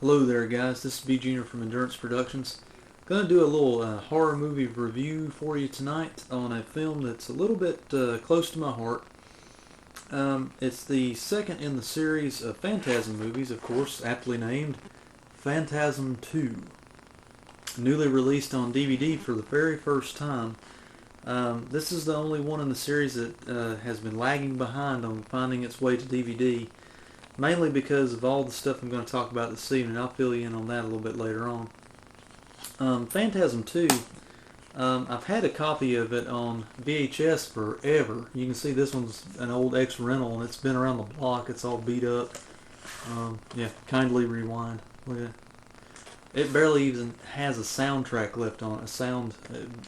Hello there guys, this is B Junior from Endurance Productions. Gonna do a little horror movie review for you tonight on a film that's a little bit close to my heart. It's the second in the series of Phantasm movies, of course, aptly named Phantasm II. Newly released on DVD for the very first time. This is the only one in the series that has been lagging behind on finding its way to DVD. Mainly because of all the stuff I'm going to talk about this evening. I'll fill you in on that a little bit later on. Phantasm II, I've had a copy of it on VHS forever. You can see this one's an old ex-rental and it's been around the block. It's all beat up. Yeah, kindly rewind. Look at it. It barely even has a soundtrack left on it. A sound,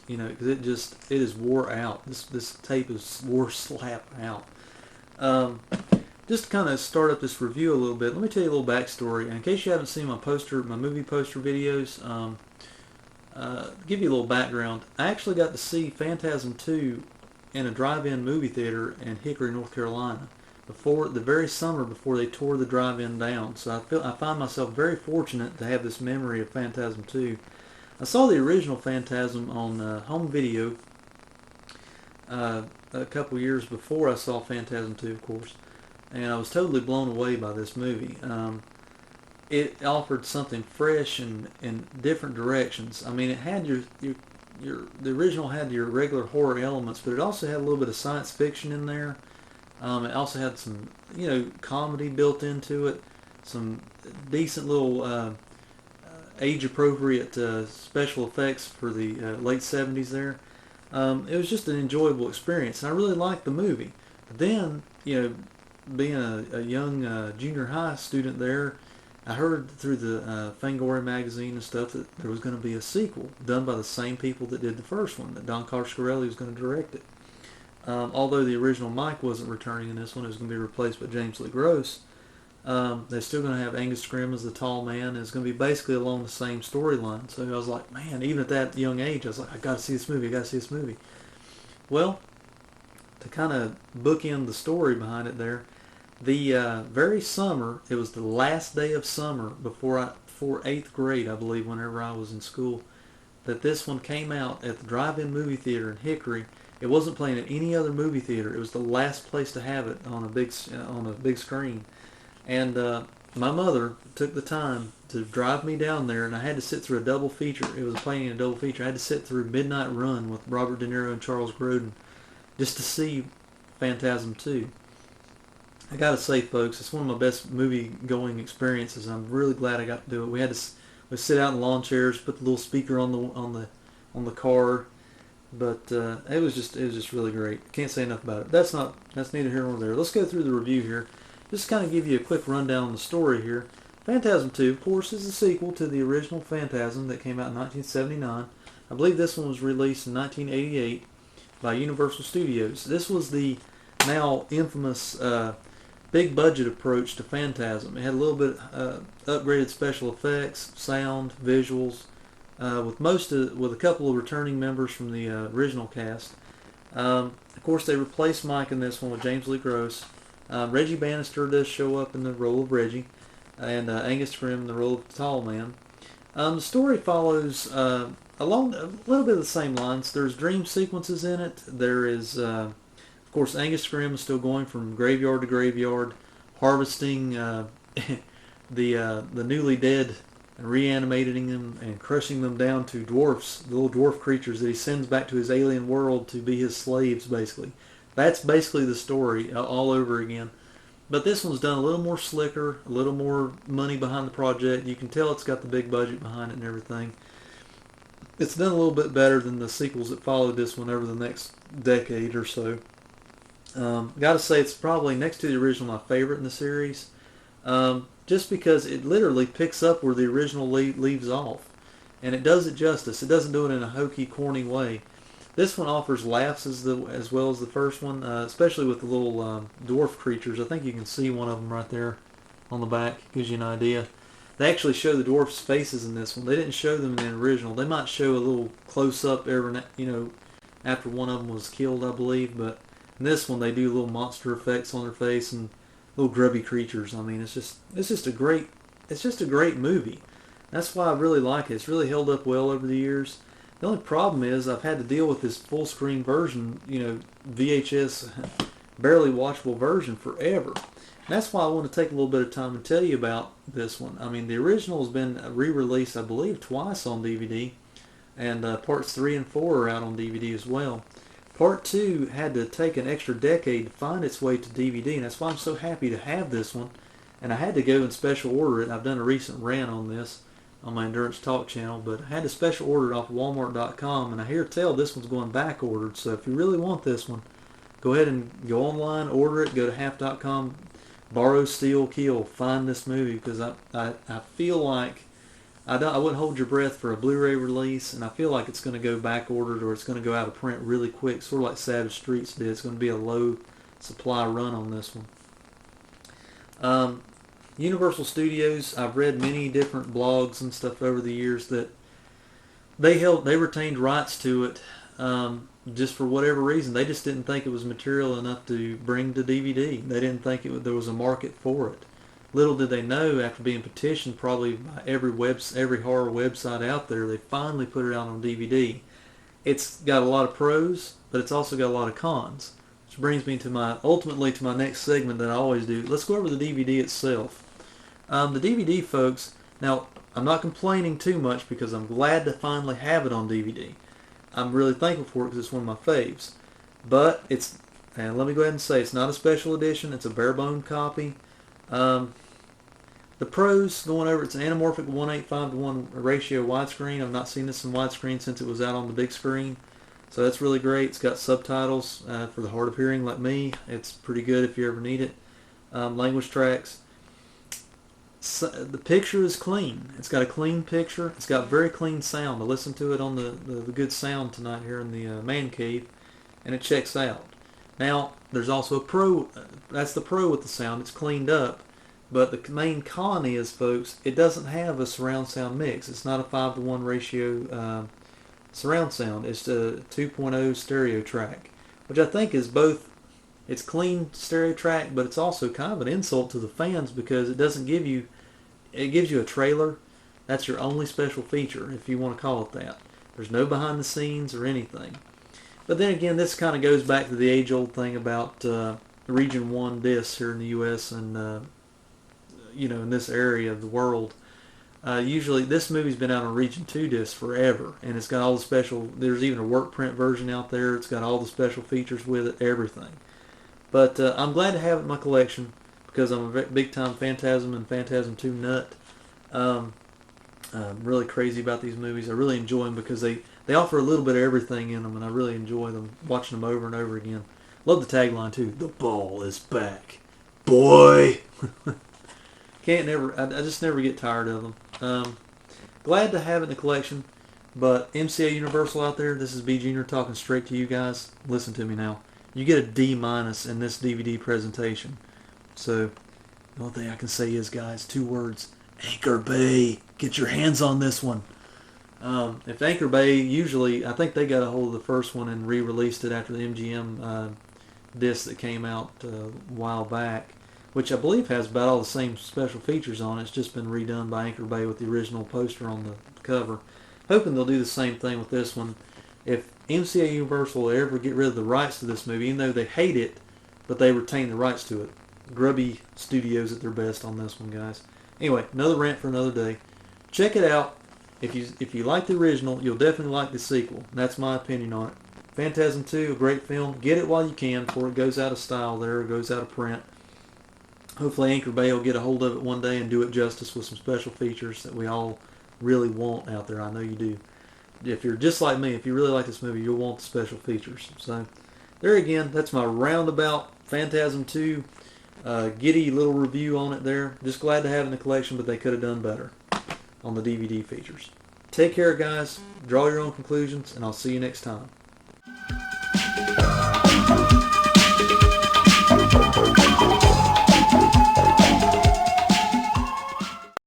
because it is wore out. This tape is wore slap out. Just to kind of start up this review a little bit, let me tell you a little backstory. In case you haven't seen my movie poster videos, give you a little background. I actually got to see Phantasm II in a drive-in movie theater in Hickory, North Carolina, the very summer before they tore the drive-in down. So I find myself very fortunate to have this memory of Phantasm II. I saw the original Phantasm on home video a couple years before I saw Phantasm II, of course. And I was totally blown away by this movie. It offered something fresh and in different directions. I mean, it had the original had your regular horror elements, but it also had a little bit of science fiction in there. It also had some, comedy built into it, some decent little age-appropriate special effects for the late 70s there. It was just an enjoyable experience, and I really liked the movie. But then, being a young junior high student there, I heard through the Fangoria magazine and stuff that there was going to be a sequel done by the same people that did the first one, that Don Coscarelli was going to direct it. Although the original Mike wasn't returning in this one, it was going to be replaced by James Lee Gross. They're still going to have Angus Scrimm as the tall man, and it's going to be basically along the same storyline. So I was like, man, even at that young age, I was like, I got to see this movie, Well, to kind of bookend the story behind it there, the very summer, it was the last day of summer before 8th grade, I believe, whenever I was in school, that this one came out at the drive-in movie theater in Hickory. It wasn't playing at any other movie theater. It was the last place to have it on a big screen. And my mother took the time to drive me down there, and I had to sit through a double feature. It was playing in a double feature. I had to sit through Midnight Run with Robert De Niro and Charles Grodin just to see Phantasm II. I gotta say, folks, it's one of my best movie-going experiences. I'm really glad I got to do it. We sit out in lawn chairs, put the little speaker on the car, but it was just really great. Can't say enough about it. That's neither here nor there. Let's go through the review here. Just kind of give you a quick rundown on the story here. Phantasm II, of course, is a sequel to the original Phantasm that came out in 1979. I believe this one was released in 1988 by Universal Studios. This was the now infamous big budget approach to Phantasm. It had a little bit upgraded special effects, sound, visuals, with a couple of returning members from the original cast. Of course, they replaced Mike in this one with James Lee Gross. Reggie Bannister does show up in the role of Reggie, and Angus Scrimm in the role of the tall man. The story follows along a little bit of the same lines. There's dream sequences in it. There is of course, Angus Scrimm is still going from graveyard to graveyard, harvesting the newly dead and reanimating them and crushing them down to dwarfs, the little dwarf creatures that he sends back to his alien world to be his slaves, basically. That's basically the story all over again. But this one's done a little more slicker, a little more money behind the project. You can tell it's got the big budget behind it and everything. It's done a little bit better than the sequels that followed this one over the next decade or so. Gotta say, it's probably next to the original my favorite in the series, just because it literally picks up where the original leaves off, and it does it justice. It doesn't do it in a hokey, corny way. This one offers laughs as well as the first one, especially with the little dwarf creatures. I think you can see one of them right there on the back. Gives you an idea. They actually show the dwarfs' faces in this one. They didn't show them in the original. They might show a little close up after one of them was killed, I believe, but in this one, they do little monster effects on their face and little grubby creatures. I mean, it's just a great it's just a great movie. That's why I really like it. It's really held up well over the years. The only problem is I've had to deal with this full screen version, VHS, barely watchable version forever. And that's why I want to take a little bit of time and tell you about this one. I mean, the original has been re-released, I believe, twice on DVD, and parts 3 and 4 are out on DVD as well. Part 2 had to take an extra decade to find its way to DVD, and that's why I'm so happy to have this one. And I had to go and special order it. I've done a recent rant on this on my Endurance Talk channel, but I had to special order it off Walmart.com, and I hear tell this one's going back ordered. So if you really want this one, go ahead and go online, order it, go to half.com, borrow, steal, kill, find this movie, because I feel like I wouldn't hold your breath for a Blu-ray release, and I feel like it's going to go back ordered or it's going to go out of print really quick, sort of like Savage Streets did. It's going to be a low supply run on this one. Universal Studios, I've read many different blogs and stuff over the years that they retained rights to it just for whatever reason. They just didn't think it was material enough to bring to DVD. They didn't think there was a market for it. Little did they know, after being petitioned probably by every horror website out there, they finally put it out on DVD. It's got a lot of pros, but it's also got a lot of cons. Which brings me to ultimately to my next segment that I always do. Let's go over the DVD itself. The DVD, folks, now I'm not complaining too much because I'm glad to finally have it on DVD. I'm really thankful for it because it's one of my faves. But and let me go ahead and say, it's not a special edition. It's a bare-bone copy. The pros, going over, it's an anamorphic 1:8:5:1 ratio widescreen. I've not seen this in widescreen since it was out on the big screen. So that's really great. It's got subtitles for the hard of hearing like me. It's pretty good if you ever need it. Language tracks. So, the picture is clean. It's got a clean picture. It's got very clean sound. I listened to it on the good sound tonight here in the man cave, and it checks out. Now, there's also a pro. That's the pro with the sound. It's cleaned up. But the main con is, folks, it doesn't have a surround sound mix. It's not a 5:1 ratio surround sound. It's a 2.0 stereo track, which I think is both. It's clean stereo track, but it's also kind of an insult to the fans because it doesn't give you. It gives you a trailer. That's your only special feature, if you want to call it that. There's no behind the scenes or anything. But then again, this kind of goes back to the age-old thing about Region 1 discs here in the U.S. and in this area of the world. Usually, this movie's been out on Region 2 discs forever, and it's got all the special. There's even a work print version out there. It's got all the special features with it, everything. But I'm glad to have it in my collection because I'm a big-time Phantasm and Phantasm II nut. I'm really crazy about these movies. I really enjoy them because they offer a little bit of everything in them, and I really enjoy them, watching them over and over again. Love the tagline, too. The ball is back, boy! I just never get tired of them. Glad to have it in the collection, but MCA Universal out there, this is B Junior talking straight to you guys. Listen to me now. You get a D- in this DVD presentation. So, the only thing I can say is, guys, 2 words. Anchor Bay. Get your hands on this one. If Anchor Bay, usually, I think they got a hold of the first one and re-released it after the MGM disc that came out a while back, which I believe has about all the same special features on it. It's just been redone by Anchor Bay with the original poster on the cover. Hoping they'll do the same thing with this one. If MCA Universal will ever get rid of the rights to this movie, even though they hate it, but they retain the rights to it. Grubby Studios at their best on this one, guys. Anyway, another rant for another day. Check it out. If you like the original, you'll definitely like the sequel. That's my opinion on it. Phantasm II, a great film. Get it while you can before it goes out of style there, or goes out of print. Hopefully Anchor Bay will get a hold of it one day and do it justice with some special features that we all really want out there. I know you do. If you're just like me, if you really like this movie, you'll want the special features. So, there again, that's my roundabout Phantasm II giddy little review on it there. Just glad to have it in the collection, but they could have done better on the DVD features. Take care, guys. Draw your own conclusions, and I'll see you next time.